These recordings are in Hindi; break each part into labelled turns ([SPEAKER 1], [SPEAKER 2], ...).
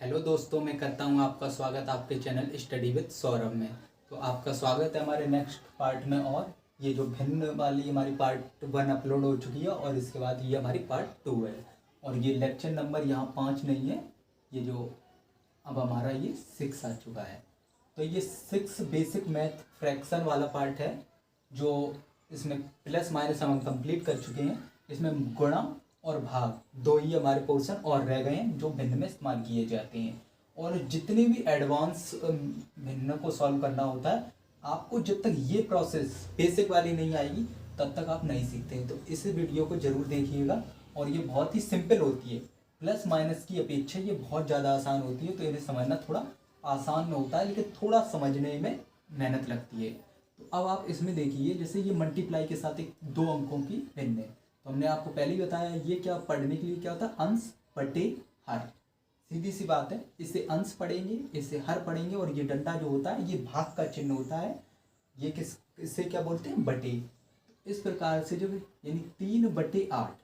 [SPEAKER 1] हेलो दोस्तों, मैं करता हूँ आपका स्वागत आपके चैनल स्टडी विद सौरभ में। तो आपका स्वागत है हमारे नेक्स्ट पार्ट में। और ये जो भिन्न वाली हमारी पार्ट 1 अपलोड हो चुकी है और इसके बाद ये हमारी पार्ट 2 है। और ये लेक्चर नंबर यहाँ 5 नहीं है, ये जो अब हमारा ये 6 आ चुका है। तो ये 6 बेसिक मैथ फ्रैक्शन वाला पार्ट है, जो इसमें प्लस माइनस हम कंप्लीट कर चुके हैं। इसमें गुणा और भाग दो ही हमारे पोर्शन और रह गए हैं जो भिन्न में इस्तेमाल किए जाते हैं। और जितने भी एडवांस भिन्न को सॉल्व करना होता है, आपको जब तक ये प्रोसेस बेसिक वाली नहीं आएगी तब तक आप नहीं सीखते हैं। तो इस वीडियो को जरूर देखिएगा। और ये बहुत ही सिंपल होती है, प्लस माइनस की अपेक्षा ये बहुत ज़्यादा आसान होती है। तो इन्हें समझना थोड़ा आसान होता है, लेकिन थोड़ा समझने में मेहनत लगती है। तो अब आप इसमें देखिए, जैसे ये मल्टीप्लाई के साथ एक 2 अंकों की भिन्न है। तो हमने आपको पहले ही बताया ये क्या पढ़ने के लिए क्या होता है, अंश बटे हर। सीधी सी बात है, इसे अंश पढ़ेंगे, इसे हर पढ़ेंगे। और ये डंडा जो होता है ये भाग का चिन्ह होता है। ये इसे क्या बोलते हैं, बटे। तो इस प्रकार से जब यानी 3/8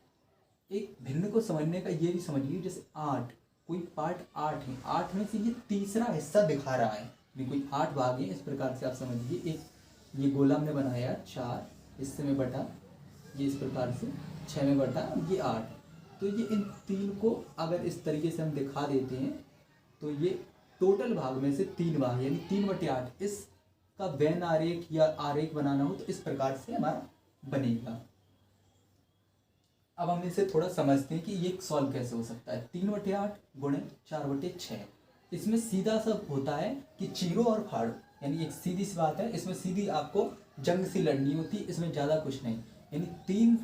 [SPEAKER 1] एक भिन्न को समझने का ये भी समझिए, जैसे 8 कोई पार्ट 8 है, 8 में से ये तीसरा हिस्सा दिखा रहा है, कोई 8 भाग है। इस प्रकार से आप समझिए, एक ये गोला हमने बनाया 4 हिस्से में बटा, ये इस प्रकार से 6 में बटा ये 8। तो ये इन 3 को अगर इस तरीके से हम दिखा देते हैं तो ये टोटल भाग में से 3 भाग यानी 3/8 इसका वेन आरेख या आरेख बनाना हो तो इस प्रकार से हमारा बनेगा। अब हम इसे थोड़ा समझते हैं कि ये सॉल्व कैसे हो सकता है। 3/8 गुणे 4/6। इसमें सीधा सा होता है कि चीरो और फाड़ो, यानी एक सीधी सी बात है। इसमें सीधी आपको जंग सी लड़नी होती है, इसमें ज़्यादा कुछ नहीं। यानी 3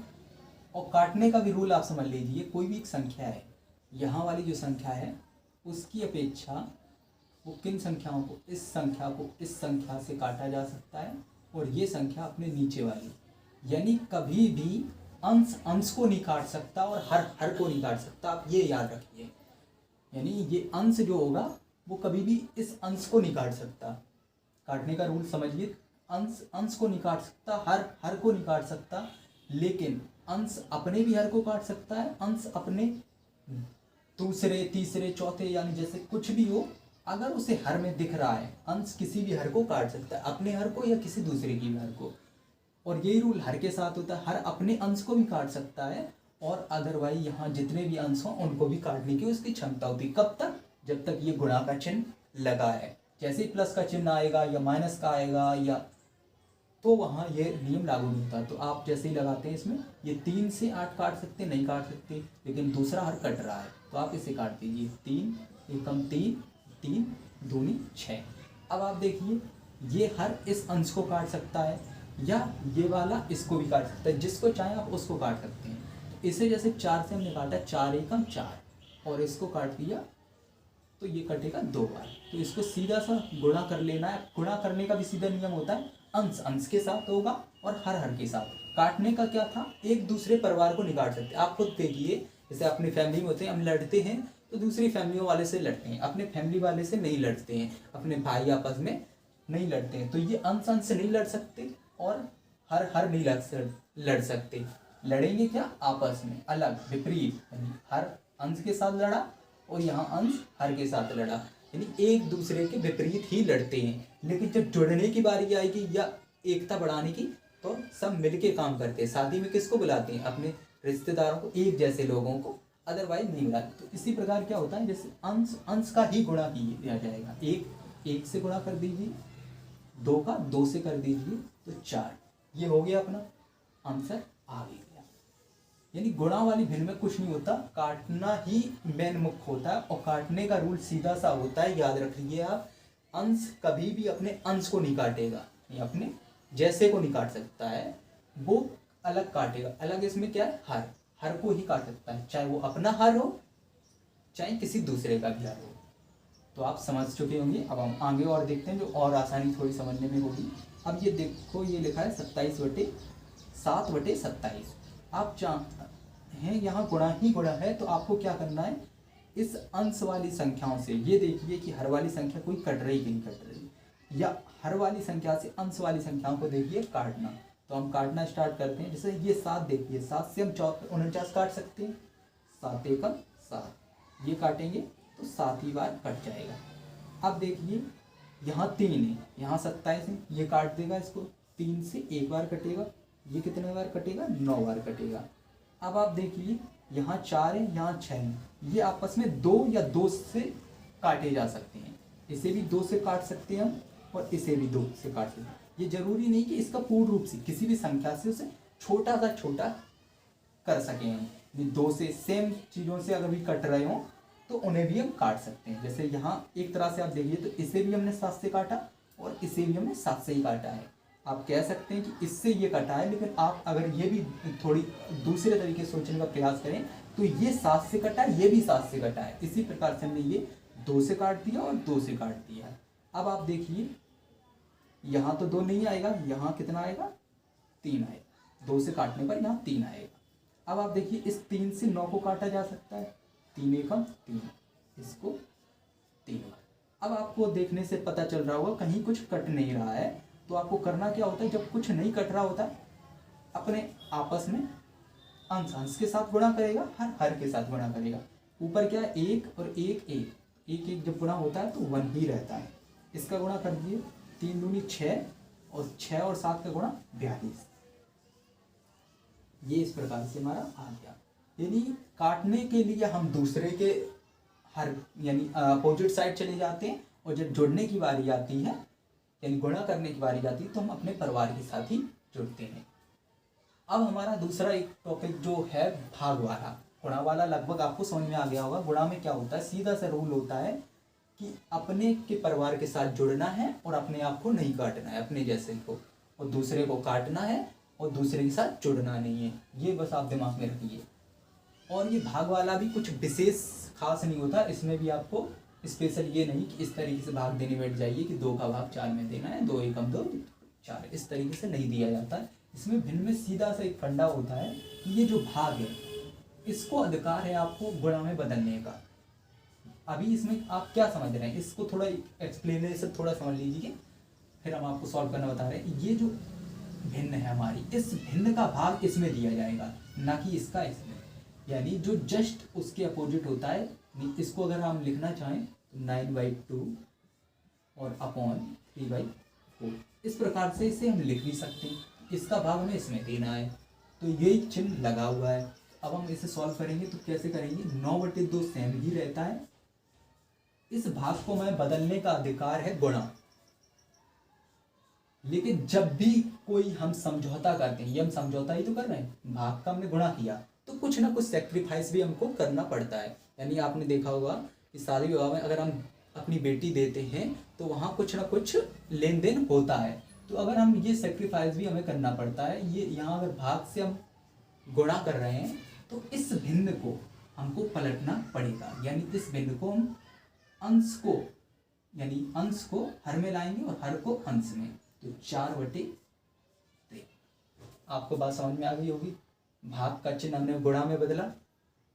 [SPEAKER 1] और काटने का भी रूल आप समझ लीजिए। कोई भी एक संख्या है, यहाँ वाली जो संख्या है उसकी अपेक्षा वो किन संख्याओं को, इस संख्या को इस संख्या से काटा जा सकता है, और ये संख्या अपने नीचे वाली। यानी कभी भी अंश अंश को नहीं काट सकता और हर हर को नहीं काट सकता, आप ये याद रखिए। यानी ये अंश जो होगा वो कभी भी इस अंश को नहीं काट सकता। काटने का रूल समझिए, अंश अंश को नहीं काट सकता, हर हर को नहीं काट सकता, लेकिन अंश अपने भी हर को काट सकता है। अंश अपने दूसरे तीसरे चौथे यानी जैसे कुछ भी हो, अगर उसे हर में दिख रहा है, अंश किसी भी हर को काट सकता है, अपने हर को या किसी दूसरे की भी हर को। और यही रूल हर के साथ होता है, हर अपने अंश को भी काट सकता है और अदरवाइज यहाँ जितने भी अंश हों उनको भी काटने की उसकी क्षमता होती है। कब तक, जब तक ये गुणा का चिन्ह लगा है। जैसे ही प्लस का चिन्ह आएगा या माइनस का आएगा या, तो वहाँ ये नियम लागू नहीं होता। तो आप जैसे ही लगाते हैं इसमें, ये 3 से 8 काट सकते, नहीं काट सकते, लेकिन दूसरा हर कट रहा है तो आप इसे काट दीजिए। 3 एकम 3, 3 दूनी 6। अब आप देखिए, ये हर इस अंश को काट सकता है या ये वाला इसको भी काट सकता है, जिसको चाहे आप उसको काट सकते हैं। तो इसे जैसे 4 से हमने काटा, 4 एकम 4, और इसको काट दिया तो ये कटेगा 2 बार। तो इसको सीधा सा गुणा कर लेना है। गुणा करने का भी सीधा नियम होता है, अंश अंश के साथ होगा और हर हर के साथ। काटने का क्या था, एक दूसरे परिवार को नहीं काट सकते। आप खुद देखिए, जैसे अपनी फैमिली में होते हैं, हम लड़ते हैं तो दूसरी फैमिलियों वाले से लड़ते हैं, अपने फैमिली वाले से नहीं लड़ते हैं, अपने भाई आपस में नहीं लड़ते हैं। तो ये अंश अंश से नहीं लड़ सकते और हर हर नहीं लड़ सकते। लड़ेंगे क्या, आपस में अलग विपरीत, यानी हर अंश के साथ लड़ा और यहाँ अंश हर के साथ लड़ा, यानी एक दूसरे के विपरीत ही लड़ते हैं। लेकिन जब जुड़ने की बारी आएगी या एकता बढ़ाने की, तो सब मिलके काम करते हैं। शादी में किसको बुलाते हैं, अपने रिश्तेदारों को, एक जैसे लोगों को, अदरवाइज नहीं बुलाते। तो इसी प्रकार क्या होता है, जैसे अंश अंश का ही गुणा किया जाएगा। 1 से गुणा कर दीजिए, 2 का 2 से कर दीजिए तो 4। ये हो गया अपना आंसर, आ गया। यानी गुणा वाली भिन्न में कुछ नहीं होता, काटना ही मेन मुख्य होता है। और काटने का रूल सीधा सा होता है, याद रखिए आप, अंश कभी भी अपने अंश को नहीं काटेगा, या अपने जैसे को नहीं काट सकता है, वो अलग काटेगा। अलग इसमें क्या है, हर हर को ही काट सकता है, चाहे वो अपना हर हो चाहे किसी दूसरे का भी हर हो। तो आप समझ चुके होंगे। अब हम आगे और देखते हैं जो और आसानी थोड़ी समझने में होगी। अब ये देखो, ये लिखा है 27/7/27। आप हैं यहाँ गुणा ही गुणा है, तो आपको क्या करना है, इस अंश वाली संख्याओं से ये देखिए कि हर वाली संख्या कोई कट रही कि नहीं कट रही, या हर वाली संख्या से अंश वाली संख्याओं को देखिए काटना। तो हम काटना स्टार्ट करते हैं। जैसे ये 7 देखिए, 7 से हम 49 काट सकते हैं, 7 एकम 7, ये काटेंगे तो 7 ही बार कट जाएगा। अब देखिए यहाँ 3 है, यहाँ 27 है, ये काट देगा इसको, 3 से 1 बार कटेगा, ये कितने बार कटेगा, 9 बार कटेगा। अब आप देखिए यहाँ 4 है, यहाँ 6 है, ये आपस में 2 या 2 से काटे जा सकते हैं। इसे भी 2 से काट सकते हैं हम, और इसे भी 2 से काट सकते हैं। ये जरूरी नहीं कि इसका पूर्ण रूप से किसी भी संख्या से उसे छोटा सा छोटा कर सकें हम। 2 से सेम चीज़ों से अगर भी कट रहे हों तो उन्हें भी हम काट सकते हैं। जैसे यहाँ एक तरह से आप देखिए तो इसे भी हमने 7 से काटा और इसे भी हमने 7 से ही काटा है। आप कह सकते हैं कि इससे ये कटा है, लेकिन आप अगर ये भी थोड़ी दूसरे तरीके से सोचने का प्रयास करें तो ये 7 से कटा है, ये भी 7 से कटा है। इसी प्रकार से हमने ये 2 से काट दिया और 2 से काट दिया। अब आप देखिए यहाँ तो 2 नहीं आएगा, यहाँ कितना आएगा, 3 आएगा। 2 से काटने पर यहाँ 3 आएगा। अब आप देखिए इस 3 से 9 को काटा जा सकता है, 3 एकम 3, इसको 3 बार। अब आपको देखने से पता चल रहा होगा कहीं कुछ कट नहीं रहा है, तो आपको करना क्या होता है, जब कुछ नहीं कट रहा होता अपने आपस में अंश अंश के साथ गुणा करेगा, हर हर के साथ गुणा करेगा। ऊपर क्या है, 1 और 1 1 1 जब गुणा होता है तो 1 ही रहता है। इसका गुणा कर दिए, 3 दूनी 6 और 6 और 7 का गुणा 42। ये इस प्रकार से हमारा आ गया। यानी काटने के लिए हम दूसरे के हर यानी अपोजिट साइड चले जाते हैं, और जब जुड़ने की बारी आती है यानी गुणा करने की बारी आती है तो हम अपने परिवार के साथ ही जुड़ते हैं। अब हमारा दूसरा एक टॉपिक जो है भाग वाला। गुणा वाला लगभग आपको समझ में आ गया होगा। गुणा में क्या होता है, सीधा सा रूल होता है कि अपने के परिवार के साथ जुड़ना है और अपने आप को नहीं काटना है, अपने जैसे को, और दूसरे को काटना है और दूसरे के साथ जुड़ना नहीं है। ये बस आप दिमाग में रखिए। और ये भाग वाला भी कुछ विशेष खास नहीं होता, इसमें भी आपको स्पेशल ये नहीं कि इस तरीके से भाग देने बैठ जाइए कि 2 का भाग 4 में देना है, 2 एकम 2 4, इस तरीके से नहीं दिया जाता है। इसमें भिन्न में सीधा सा एक फंडा होता है कि ये जो भाग है इसको अधिकार है आपको गुणा में बदलने का। अभी इसमें आप क्या समझ रहे हैं, इसको थोड़ा एक्सप्लेनेशन थोड़ा समझ लीजिए, फिर हम आपको सॉल्व करना बता रहे हैं। ये जो भिन्न है हमारी, इस भिन्न का भाग इसमें दिया जाएगा, ना कि इसका इसमें। यानी जो जस्ट उसके अपोजिट होता है, इसको अगर हम लिखना चाहें तो 9/2 और अपॉन 3/4, इस प्रकार से इसे हम लिख भी सकते हैं। इसका भाग हमें इसमें देना है, तो ये चिन्ह लगा हुआ है। अब हम इसे सॉल्व करेंगे तो कैसे करेंगे, 9/2 सेम ही रहता है, इस भाग को हमें बदलने का अधिकार है गुणा। लेकिन जब भी कोई हम समझौता करते हैं, ये हम समझौता ही तो कर रहे हैं, भाग का हमने गुणा किया तो कुछ ना कुछ सेक्रीफाइस भी हमको करना पड़ता है। यानी आपने देखा होगा कि शादी विवाह में अगर हम अपनी बेटी देते हैं तो वहाँ कुछ ना कुछ लेन देन होता है, तो अगर हम ये सेक्रीफाइस भी हमें करना पड़ता है। ये यहाँ अगर भाग से हम गुणा कर रहे हैं तो इस भिन्न को हमको पलटना पड़ेगा, यानी इस भिन्न को हम अंश को यानी अंश को हर में लाएंगे और हर को अंश में, तो 4/3। आपको बात समझ में आ गई होगी। भाग का चिन्ह हमने गुणा में बदला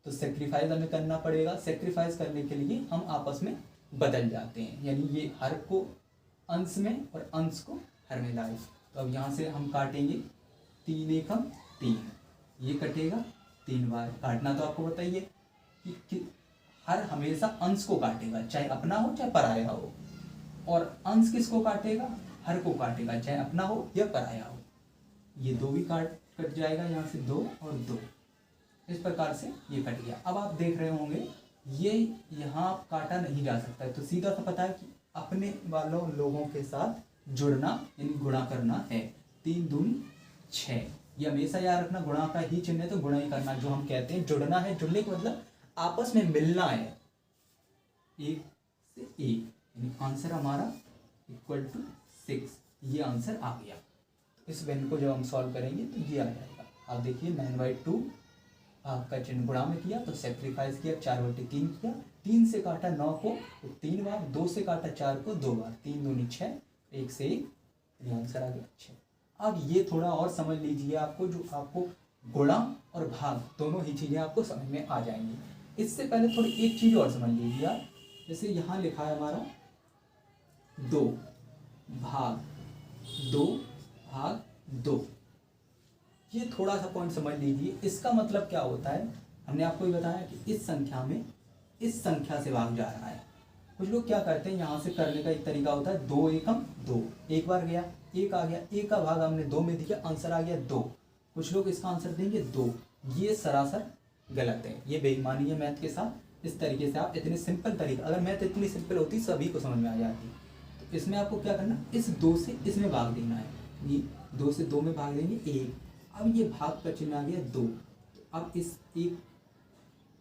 [SPEAKER 1] तो सेक्रीफाइस हमें करना पड़ेगा। सेक्रीफाइस करने के लिए हम आपस में बदल जाते हैं, यानी ये हर को अंश में और अंश को हर में लाए। तो अब यहाँ से हम काटेंगे, 3 एकम 3, ये कटेगा 3 बार। काटना तो आपको बताइए कि हर हमेशा अंश को काटेगा, चाहे अपना हो चाहे पराया हो, और अंश किसको काटेगा, हर को काटेगा, चाहे अपना हो या पराया हो। ये 2 भी कट जाएगा, यहाँ से 2 और 2, इस प्रकार से ये कट गया। अब आप देख रहे होंगे ये यहाँ काटा नहीं जा सकता है, तो सीधा सा पता है कि अपने वालों लोगों के साथ जुड़ना यानी गुणा करना है। 3 दूनी 6, ये हमेशा याद रखना, गुणा का ही चिन्ह है तो गुणा ही करना। जो हम कहते हैं जुड़ना है, जुड़ने का मतलब आपस में मिलना है, 1 से 1, यानी आंसर हमारा = 6, ये आंसर आ गया। इस भिन्न को जब हम सॉल्व करेंगे तो ये आ जाएगा। आप देखिए 9/2 भाग का चिन्ह गुणा में किया तो सेक्रीफाइस किया, 4/3 किया, 3 से काटा 9 को तो 3 बार, 2 से काटा 4 को 2 बार, 3 दूनी 6, 1 से 1, ये आंसर आ गया 6। अब ये थोड़ा और समझ लीजिए, आपको जो आपको गुणा और भाग दोनों ही चीज़ें आपको समझ में आ जाएंगी। इससे पहले थोड़ी एक चीज़ और समझ लीजिए आप, जैसे यहाँ लिखा है हमारा 2 भाग 2, ये थोड़ा सा पॉइंट समझ लीजिए। इसका मतलब क्या होता है, हमने आपको ये बताया कि इस संख्या में इस संख्या से भाग जा रहा है। कुछ लोग क्या करते हैं, यहाँ से करने का एक तरीका होता है 2 एकम 2, एक बार गया 1 आ गया, 1 का भाग हमने 2 में दिया, आंसर आ गया 2। कुछ लोग इसका आंसर देंगे 2, ये सरासर गलत है, ये बेईमानी है मैथ के साथ। इस तरीके से आप इतने सिंपल तरीका, अगर मैथ इतनी सिंपल होती सभी को समझ में आ जाती। तो इसमें आपको क्या करना, इस 2 से इसमें भाग देना है, ये 2 से 2 में भाग देंगे 1। अब ये भाग का चिन्ह आ गया 2, तो अब इस 1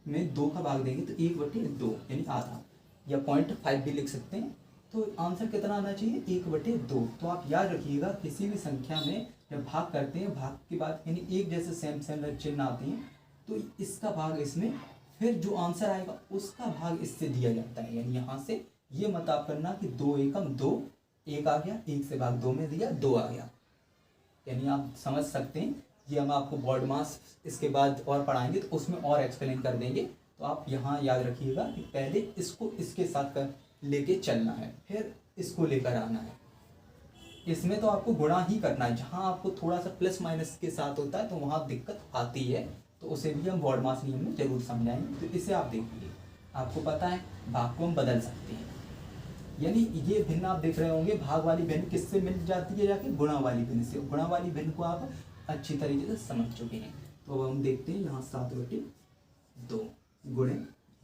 [SPEAKER 1] में 2 का भाग देंगे तो 1/2 यानी आधा, या 0.5 भी लिख सकते हैं। तो आंसर कितना आना चाहिए, 1/2। तो आप याद रखिएगा, किसी भी संख्या में जब भाग करते हैं, भाग के बाद यानी एक जैसे सेम सेम चिन्ह आते हैं, तो इसका भाग इसमें, फिर जो आंसर आएगा उसका भाग इससे दिया जाता है। यानी यहाँ से ये मत आप करना कि 2 एकम 2, 1 आ गया, 1 से भाग 2 में दिया, 2 आ गया। यानी आप समझ सकते हैं, ये हम आपको बोर्ड मास इसके बाद और पढ़ाएंगे तो उसमें और एक्सप्लेन कर देंगे। तो आप यहाँ याद रखिएगा कि पहले इसको इसके साथ कर लेके चलना है, फिर इसको लेकर आना है। इसमें तो आपको गुणा ही करना है, जहाँ आपको थोड़ा सा प्लस माइनस के साथ होता है तो वहाँ दिक्कत आती है, तो उसे भी हम बोर्ड मास नियम में जरूर समझाएंगे। तो इसे आप देखिए, आपको पता है भाग को हम बदल सकते हैं। यानी ये भिन्न आप देख रहे होंगे, भाग वाली भिन्न किससे मिल जाती है, जाके गुणा वाली भिन्न से। गुणा वाली भिन्न को आप अच्छी तरीके से समझ चुके हैं। तो अब हम देखते हैं यहाँ 7/2 गुणे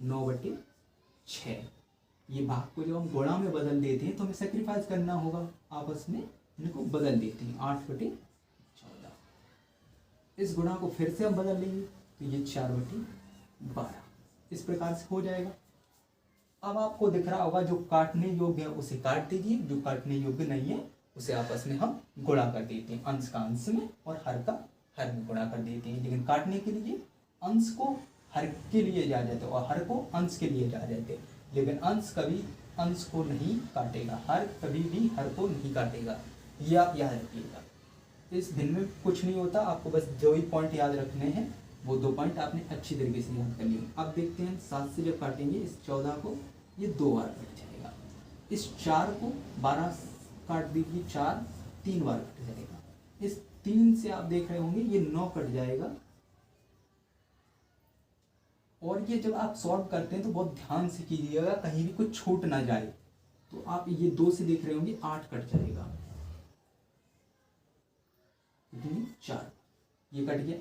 [SPEAKER 1] 9/6। ये भाग को जब हम गुणा में बदल देते हैं तो हमें सेक्रीफाइस करना होगा, आपस में इनको बदल देते हैं, 8/14। इस गुणा को फिर से हम बदल लेंगे तो ये 4/12 इस प्रकार से हो जाएगा। अब आपको दिख रहा होगा जो काटने योग्य है उसे काट दीजिए, जो काटने योग्य नहीं है उसे आपस में हम गुणा कर देते हैं, अंश का अंश में और हर का हर में गुणा कर देते हैं। लेकिन काटने के लिए अंश को हर के लिए जा जाते और हर को अंश के लिए जा जाते, लेकिन अंश कभी अंश को नहीं काटेगा, हर कभी भी हर को नहीं काटेगा। ये आप याद रखिएगा। इस भिन्न में कुछ नहीं होता, आपको बस 2 ही पॉइंट याद रखने हैं, वो 2 पॉइंट आपने अच्छी तरीके से याद कर लिए। अब देखते हैं 7 से जब काटेंगे इस 14 को, ये 2 बार कट जाएगा। इस 4 को 12 काट दीजिए, 4 3 बार कट जाएगा। इस 3 से आप देख रहे होंगे ये 9 कट जाएगा। और ये जब आप सॉल्व करते हैं तो बहुत ध्यान से कीजिएगा, कहीं भी कुछ छूट ना जाए। तो आप ये 2 से देख रहे होंगे 8 कट जाएगा, 4 ये कट गया।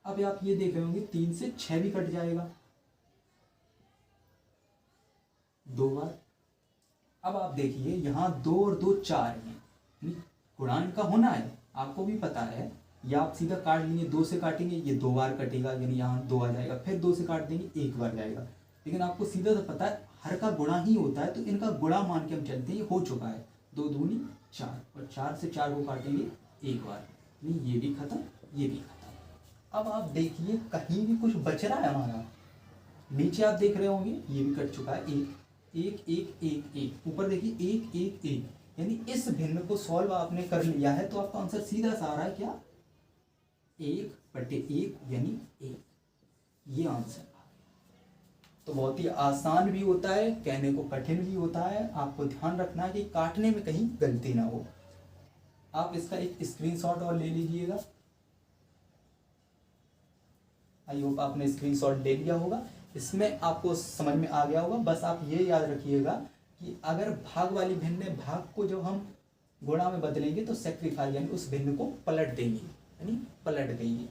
[SPEAKER 1] अब आप ये देख रहे होंगे 3 से 6 भी कट जाएगा 2 बार। अब आप देखिए यहाँ 2 और 2 4 हैं, गुणांक का होना है, आपको भी पता है। या आप सीधा काट लेंगे, 2 से काटेंगे ये 2 बार कटेगा, यानी यहाँ 2 आ जाएगा, फिर 2 से काट देंगे 1 बार जाएगा। लेकिन आपको सीधा तो पता है हर का गुणा ही होता है, तो इनका गुणा मान के हम चलते हैं, ये हो चुका है। 2 दूनी 4 और 4 से 4 को काटेंगे 1 बार, नहीं ये भी खत्म, ये भी खत्म। अब आप देखिए कहीं भी कुछ बच रहा है हमारा, नीचे आप देख रहे होंगे ये भी कट चुका है, 1 1 1 1 1, ऊपर देखिए 1 1 1, यानी इस भिन्न को सॉल्व आपने कर लिया है तो आपका आंसर सीधा सा आ रहा है क्या, 1/1 यानी 1, ये आंसर आ गया। तो बहुत ही आसान भी होता है, कहने को कठिन भी होता है। आपको ध्यान रखना है कि काटने में कहीं गलती ना हो। आप इसका एक स्क्रीनशॉट और ले लीजिएगा। आई होप आपने स्क्रीनशॉट ले लिया होगा, इसमें आपको समझ में आ गया होगा। बस आप ये याद रखिएगा कि अगर भाग वाली भिन्न है, भाग को जब हम गुणा में बदलेंगे तो सेक्रीफाई यानी उस भिन्न को पलट देंगे, यानी पलट देंगे।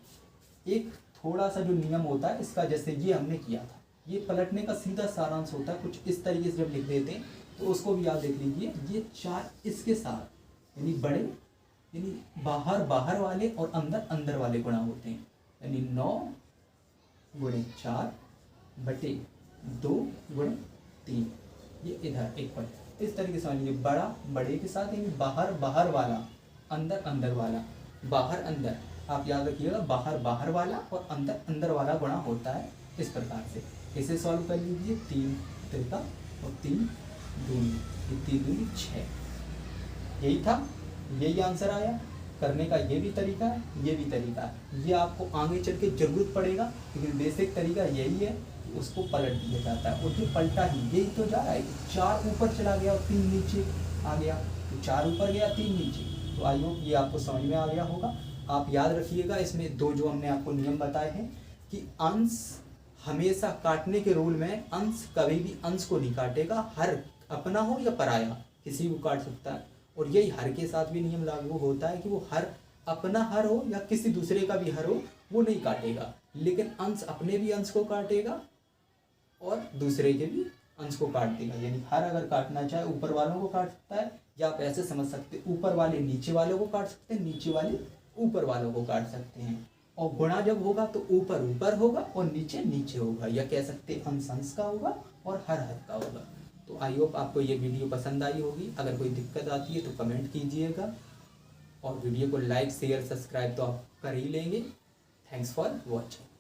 [SPEAKER 1] एक थोड़ा सा जो नियम होता है इसका, जैसे ये हमने किया था, ये पलटने का सीधा सारांश होता है। कुछ इस तरीके से जब लिख देते हैं तो उसको भी आप देख लीजिए, ये 4 इसके साथ यानी बड़े यानी बाहर बाहर वाले और अंदर अंदर वाले गुणा होते हैं, यानी 9 गुणे 4 बटे 2 गुणे 3, ये इधर एक पॉइंट इस तरीके से समझिए, बड़ा बड़े के साथ यानी बाहर बाहर वाला, अंदर अंदर वाला, बाहर अंदर। आप याद रखिएगा बाहर बाहर वाला और अंदर अंदर वाला गुणा होता है इस प्रकार से। इसे सॉल्व कर लीजिए, 3 तिरका और 3 दूनी, 3 दूनी 6, यही था, यही आंसर आया। करने का ये भी तरीका है, ये भी तरीका है, ये आपको आगे चल के जरूरत पड़ेगा, लेकिन बेसिक तरीका यही है, उसको पलट दिया जाता है। और जो पलटा ही यही तो जा रहा है, 4 ऊपर चला गया और 3 नीचे आ गया, तो 4 ऊपर गया 3 नीचे। तो आई होप ये आपको समझ में आ गया होगा। आप याद रखिएगा इसमें 2 जो हमने आपको नियम बताए हैं कि अंश हमेशा काटने के रूल में अंश कभी भी अंश को नहीं काटेगा, हर अपना हो या पराया किसी को काट सकता है। और यही हर के साथ भी नियम लागू होता है कि वो हर अपना हर हो या किसी दूसरे का भी हर हो वो नहीं काटेगा, लेकिन अंश अपने भी अंश को काटेगा और दूसरे के भी अंश को काट देगा। यानी हर अगर काटना चाहे ऊपर वालों को काट सकता है, या आप ऐसे समझ सकते ऊपर वाले नीचे वालों को काट सकते हैं, नीचे वाले ऊपर वालों को काट सकते हैं। और गुणा जब होगा तो ऊपर ऊपर होगा और नीचे नीचे होगा, या कह सकते हैं अंश अंश का होगा और हर हर का होगा। तो आई होप आपको ये वीडियो पसंद आई होगी। अगर कोई दिक्कत आती है तो कमेंट कीजिएगा, और वीडियो को लाइक शेयर सब्सक्राइब तो आप कर ही लेंगे। Thanks for watching.